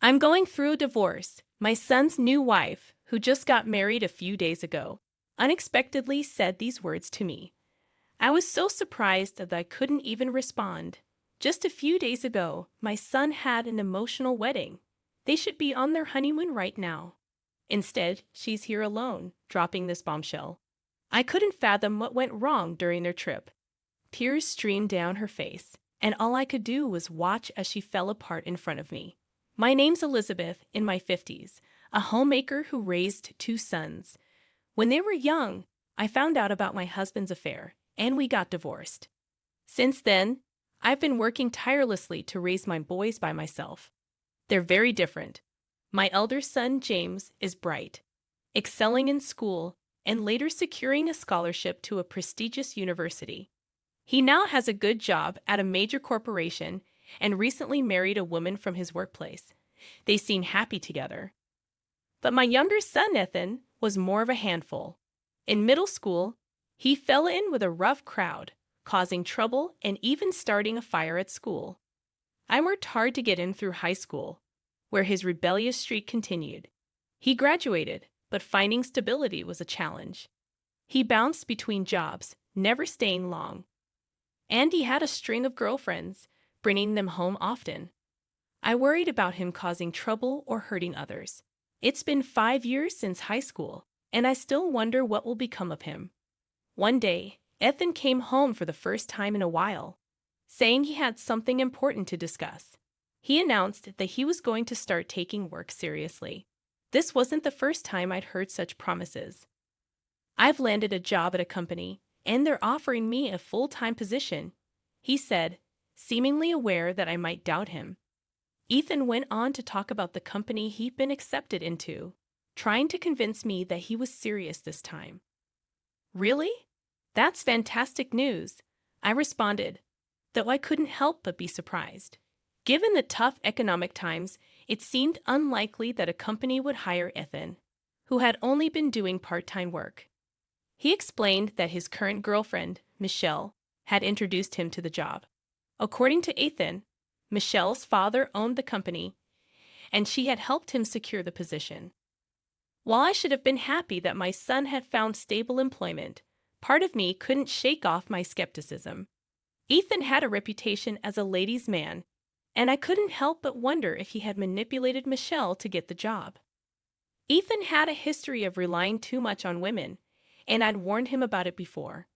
I'm going through a divorce. My son's new wife, who just got married a few days ago, unexpectedly said these words to me. I was so surprised that I couldn't even respond. Just a few days ago, my son had an emotional wedding. They should be on their honeymoon right now. Instead, she's here alone, dropping this bombshell. I couldn't fathom what went wrong during their trip. Tears streamed down her face, and all I could do was watch as she fell apart in front of me. My name's Elizabeth, in my 50s, a homemaker who raised two sons. When they were young, I found out about my husband's affair, and we got divorced. Since then, I've been working tirelessly to raise my boys by myself. They're very different. My elder son, James, is bright, excelling in school, and later securing a scholarship to a prestigious university. He now has a good job at a major corporation and recently married a woman from his workplace. They seem happy together. But my younger son, Ethan, was more of a handful. In middle school, he fell in with a rough crowd, causing trouble and even starting a fire at school. I worked hard to get him through high school, where his rebellious streak continued. He graduated, but finding stability was a challenge. He bounced between jobs, never staying long. And he had a string of girlfriends, bringing them home often. I worried about him causing trouble or hurting others. It's been 5 years since high school, and I still wonder what will become of him. One day, Ethan came home for the first time in a while, saying he had something important to discuss. He announced that he was going to start taking work seriously. This wasn't the first time I'd heard such promises. I've landed a job at a company, and they're offering me a full-time position, he said, seemingly aware that I might doubt him. Ethan went on to talk about the company he'd been accepted into, trying to convince me that he was serious this time. Really? That's fantastic news, I responded, though I couldn't help but be surprised. Given the tough economic times, it seemed unlikely that a company would hire Ethan, who had only been doing part-time work. He explained that his current girlfriend, Michelle, had introduced him to the job. According to Ethan, Michelle's father owned the company, and she had helped him secure the position. While I should have been happy that my son had found stable employment, part of me couldn't shake off my skepticism. Ethan had a reputation as a ladies' man, and I couldn't help but wonder if he had manipulated Michelle to get the job. Ethan had a history of relying too much on women, and I'd warned him about it before.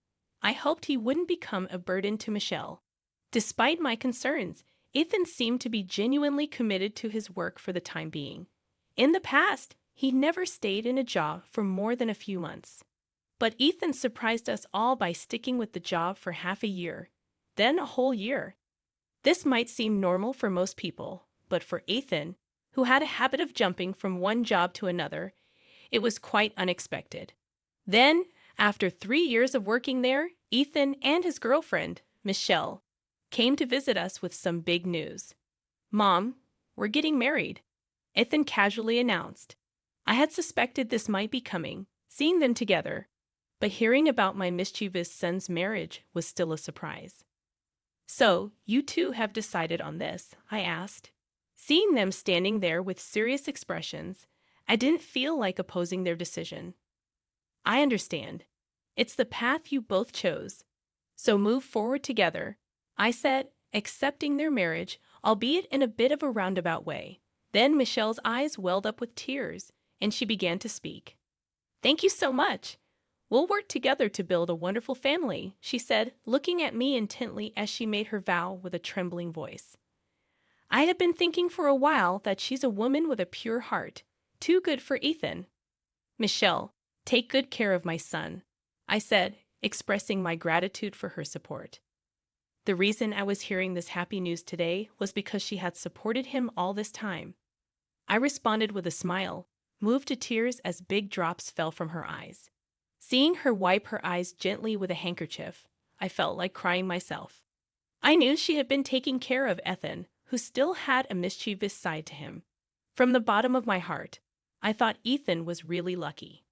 I hoped he wouldn't become a burden to Michelle. Despite my concerns, Ethan seemed to be genuinely committed to his work for the time being. In the past, he never stayed in a job for more than a few months. But Ethan surprised us all by sticking with the job for half a year, then a whole year. This might seem normal for most people, but for Ethan, who had a habit of jumping from one job to another, it was quite unexpected. Then, after 3 years of working there, Ethan and his girlfriend, Michelle, came to visit us with some big news. "Mom, we're getting married," Ethan casually announced. I had suspected this might be coming, seeing them together, but hearing about my mischievous son's marriage was still a surprise. "So, you two have decided on this?" I asked. Seeing them standing there with serious expressions, I didn't feel like opposing their decision. "I understand. It's the path you both chose. So move forward together," I said, accepting their marriage, albeit in a bit of a roundabout way. Then Michelle's eyes welled up with tears, and she began to speak. "Thank you so much. We'll work together to build a wonderful family," she said, looking at me intently as she made her vow with a trembling voice. I had been thinking for a while that she's a woman with a pure heart, too good for Ethan. "Michelle, take good care of my son," I said, expressing my gratitude for her support. The reason I was hearing this happy news today was because she had supported him all this time. I responded with a smile, moved to tears as big drops fell from her eyes. Seeing her wipe her eyes gently with a handkerchief, I felt like crying myself. I knew she had been taking care of Ethan, who still had a mischievous side to him. From the bottom of my heart, I thought Ethan was really lucky.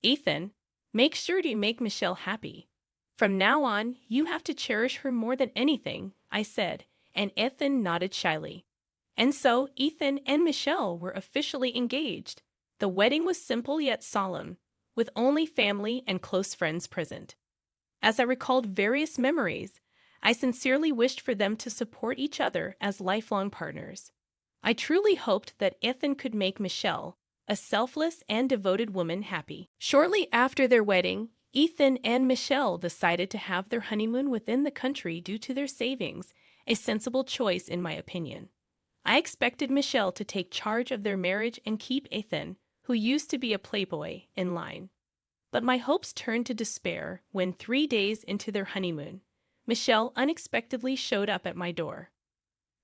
"Ethan, make sure to make Michelle happy. From now on, you have to cherish her more than anything," I said, and Ethan nodded shyly. And so Ethan and Michelle were officially engaged. The wedding was simple yet solemn, with only family and close friends present. As I recalled various memories, I sincerely wished for them to support each other as lifelong partners. I truly hoped that Ethan could make Michelle, a selfless and devoted woman, happy. Shortly after their wedding, Ethan and Michelle decided to have their honeymoon within the country due to their savings, a sensible choice in my opinion. I expected Michelle to take charge of their marriage and keep Ethan, who used to be a playboy, in line. But my hopes turned to despair when 3 days into their honeymoon, Michelle unexpectedly showed up at my door.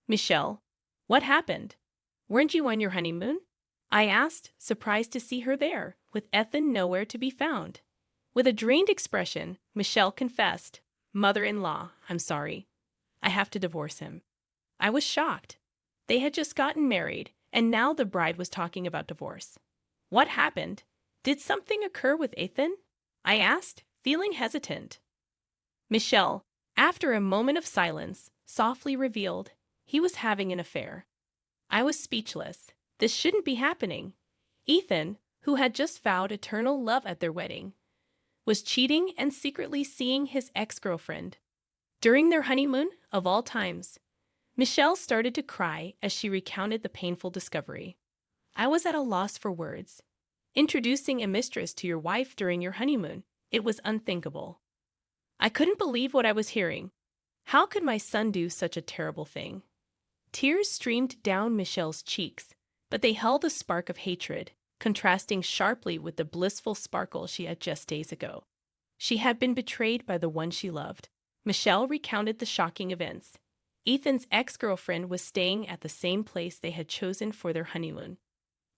"Michelle, what happened? Weren't you on your honeymoon?" I asked, surprised to see her there, with Ethan nowhere to be found. With a drained expression, Michelle confessed, "Mother-in-law, I'm sorry. I have to divorce him." I was shocked. They had just gotten married, and now the bride was talking about divorce. "What happened? Did something occur with Ethan?" I asked, feeling hesitant. Michelle, after a moment of silence, softly revealed he was having an affair. I was speechless. This shouldn't be happening. Ethan, who had just vowed eternal love at their wedding, was cheating and secretly seeing his ex-girlfriend. During their honeymoon, of all times, Michelle started to cry as she recounted the painful discovery. I was at a loss for words. Introducing a mistress to your wife during your honeymoon, it was unthinkable. I couldn't believe what I was hearing. How could my son do such a terrible thing? Tears streamed down Michelle's cheeks, but they held a spark of hatred, contrasting sharply with the blissful sparkle she had just days ago. She had been betrayed by the one she loved. Michelle recounted the shocking events. Ethan's ex-girlfriend was staying at the same place they had chosen for their honeymoon.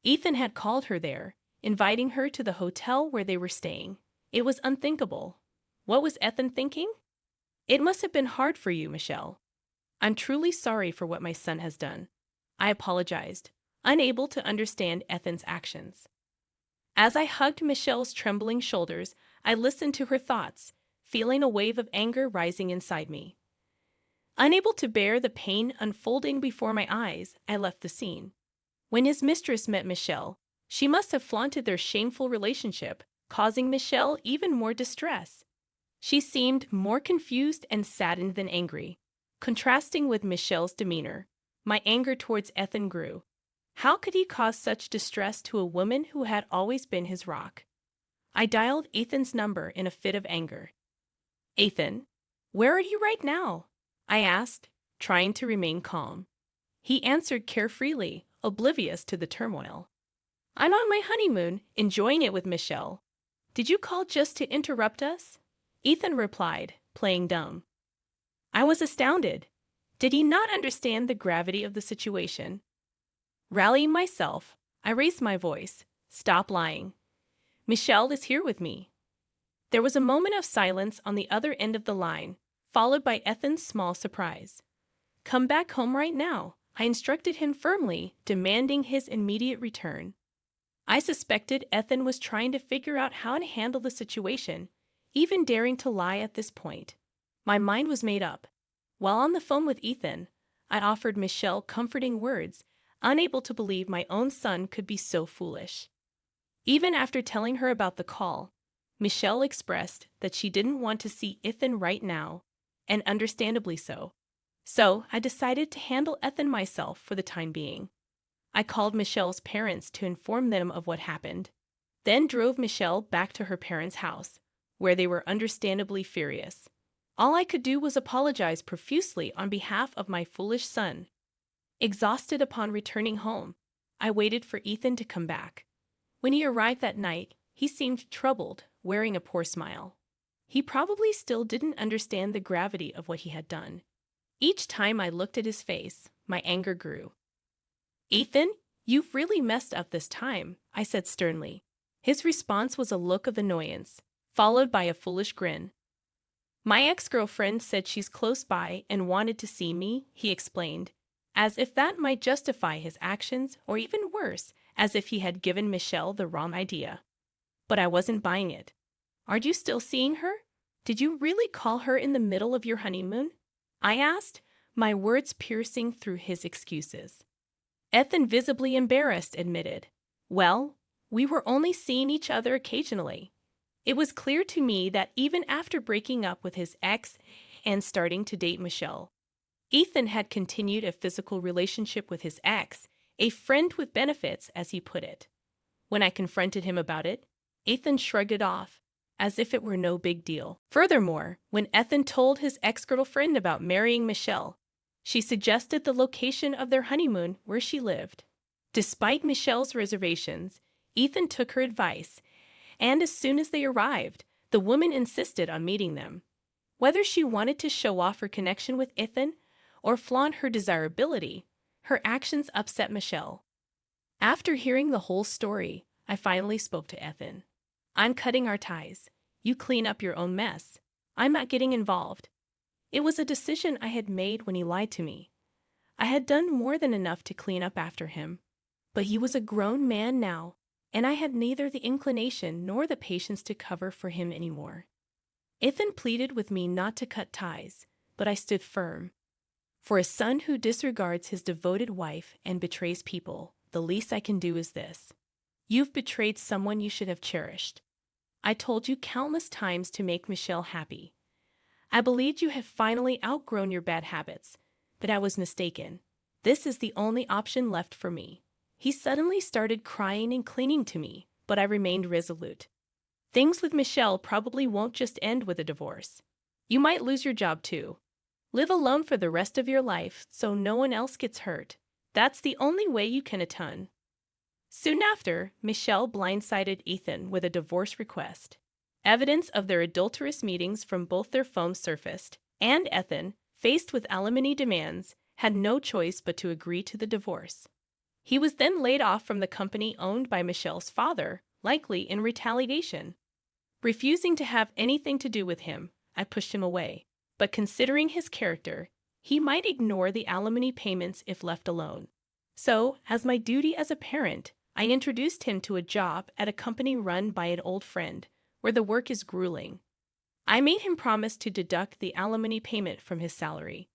Ethan had called her there, inviting her to the hotel where they were staying. It was unthinkable. What was Ethan thinking? "It must have been hard for you, Michelle. I'm truly sorry for what my son has done." I apologized, unable to understand Ethan's actions. As I hugged Michelle's trembling shoulders, I listened to her thoughts, feeling a wave of anger rising inside me. Unable to bear the pain unfolding before my eyes, I left the scene. When his mistress met Michelle, she must have flaunted their shameful relationship, causing Michelle even more distress. She seemed more confused and saddened than angry. Contrasting with Michelle's demeanor, my anger towards Ethan grew. How could he cause such distress to a woman who had always been his rock? I dialed Ethan's number in a fit of anger. "Ethan, where are you right now?" I asked, trying to remain calm. He answered carefreely, oblivious to the turmoil. "I'm on my honeymoon, enjoying it with Michelle. Did you call just to interrupt us?" Ethan replied, playing dumb. I was astounded. Did he not understand the gravity of the situation? Rallying myself, I raised my voice. "Stop lying. Michelle is here with me." There was a moment of silence on the other end of the line, followed by Ethan's small surprise. "Come back home right now," I instructed him firmly, demanding his immediate return. I suspected Ethan was trying to figure out how to handle the situation, even daring to lie at this point. My mind was made up. While on the phone with Ethan, I offered Michelle comforting words, unable to believe my own son could be so foolish. Even after telling her about the call, Michelle expressed that she didn't want to see Ethan right now, and understandably so. So I decided to handle Ethan myself for the time being. I called Michelle's parents to inform them of what happened, then drove Michelle back to her parents' house, where they were understandably furious. All I could do was apologize profusely on behalf of my foolish son. Exhausted upon returning home, I waited for Ethan to come back. When he arrived that night, he seemed troubled, wearing a poor smile. He probably still didn't understand the gravity of what he had done. Each time I looked at his face, my anger grew. "Ethan, you've really messed up this time," I said sternly. His response was a look of annoyance, followed by a foolish grin. "My ex-girlfriend said she's close by and wanted to see me," he explained, as if that might justify his actions, or even worse, as if he had given Michelle the wrong idea. But I wasn't buying it. "Are you still seeing her? Did you really call her in the middle of your honeymoon?" I asked, my words piercing through his excuses. Ethan, visibly embarrassed, admitted, "Well, we were only seeing each other occasionally." It was clear to me that even after breaking up with his ex and starting to date Michelle, Ethan had continued a physical relationship with his ex, a friend with benefits, as he put it. When I confronted him about it, Ethan shrugged it off, as if it were no big deal. Furthermore, when Ethan told his ex-girlfriend about marrying Michelle, she suggested the location of their honeymoon where she lived. Despite Michelle's reservations, Ethan took her advice, and as soon as they arrived, the woman insisted on meeting them. Whether she wanted to show off her connection with Ethan or flaunt her desirability, her actions upset Michelle. After hearing the whole story, I finally spoke to Ethan. "I'm cutting our ties. You clean up your own mess. I'm not getting involved." It was a decision I had made when he lied to me. I had done more than enough to clean up after him, but he was a grown man now, and I had neither the inclination nor the patience to cover for him anymore. Ethan pleaded with me not to cut ties, but I stood firm. For a son who disregards his devoted wife and betrays people, the least I can do is this. You've betrayed someone you should have cherished. I told you countless times to make Michelle happy. I believed you had finally outgrown your bad habits, but I was mistaken. This is the only option left for me. He suddenly started crying and clinging to me, but I remained resolute. Things with Michelle probably won't just end with a divorce. You might lose your job too. Live alone for the rest of your life so no one else gets hurt. That's the only way you can atone. Soon after, Michelle blindsided Ethan with a divorce request. Evidence of their adulterous meetings from both their phones surfaced, and Ethan, faced with alimony demands, had no choice but to agree to the divorce. He was then laid off from the company owned by Michelle's father, likely in retaliation. Refusing to have anything to do with him, I pushed him away. But considering his character, he might ignore the alimony payments if left alone. So, as my duty as a parent, I introduced him to a job at a company run by an old friend, where the work is grueling. I made him promise to deduct the alimony payment from his salary.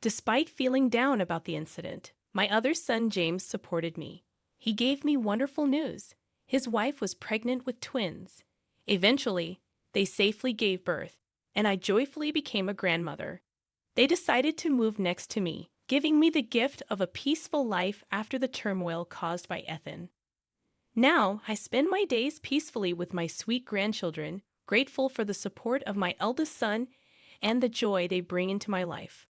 Despite feeling down about the incident, my other son James supported me. He gave me wonderful news. His wife was pregnant with twins. Eventually, they safely gave birth, and I joyfully became a grandmother. They decided to move next to me, giving me the gift of a peaceful life after the turmoil caused by Ethan. Now, I spend my days peacefully with my sweet grandchildren, grateful for the support of my eldest son and the joy they bring into my life.